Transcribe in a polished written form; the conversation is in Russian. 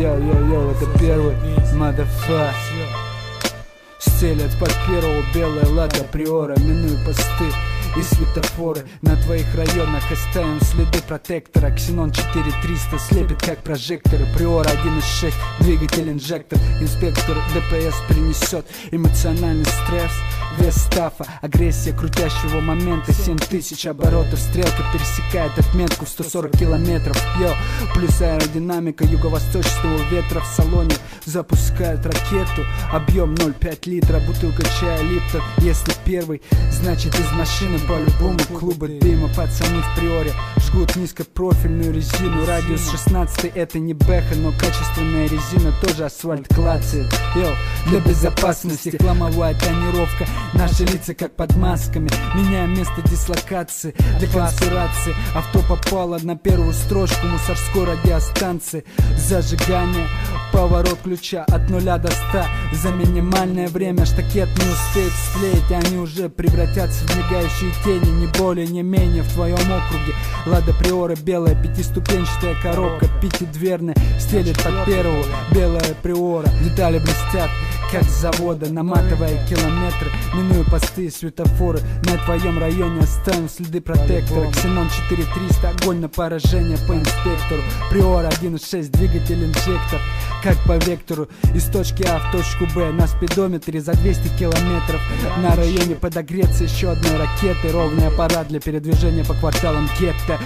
Йо, это первый motherfucker. Стелят под первого белая лада приора, минуя посты и светофоры. На твоих районах оставим следы протектора. Ксенон 4300 слепит как прожекторы. Приора 1.6, двигатель инжектор. Инспектор ДПС принесет эмоциональный стресс. Вес стафа, агрессия крутящего момента. 7000 оборотов, стрелка пересекает отметку в 140 километров. Йо, плюс аэродинамика юго-восточного ветра в салоне. Запускают ракету, объем 0,5 литра. Бутылка чая Липтон, если первый, значит из машины по-любому клубы дыма. Пацаны в приоре жгут низкопрофильную резину. Радиус 16, это не бэха, но качественная резина тоже асфальт клацает. Йо, для безопасности ломовая тонировка. Наши лица как под масками. Меняем место дислокации для конспирации. Авто попало на первую строчку мусорской радиостанции. Зажигание, поворот ключа от 0 до 100. За минимальное время штакет не успеет склеить. Они уже превратятся в мигающие тени. Не более, не менее в твоем округе. Лада Приора белая, пятиступенчатая коробка, пятидверная, стелит под первого белая Приора. Детали блестят, как с завода, наматывая километры, минуя посты и светофоры. На твоем районе оставим следы протектора. Ксенон 4300, огонь на поражение по инспектору. Приора 1.6, двигатель инжектор, как по вектору из точки А в точку Б. На спидометре за 200 километров. На районе подогреться еще одной ракеты. Ровный аппарат для передвижения по кварталам гетто.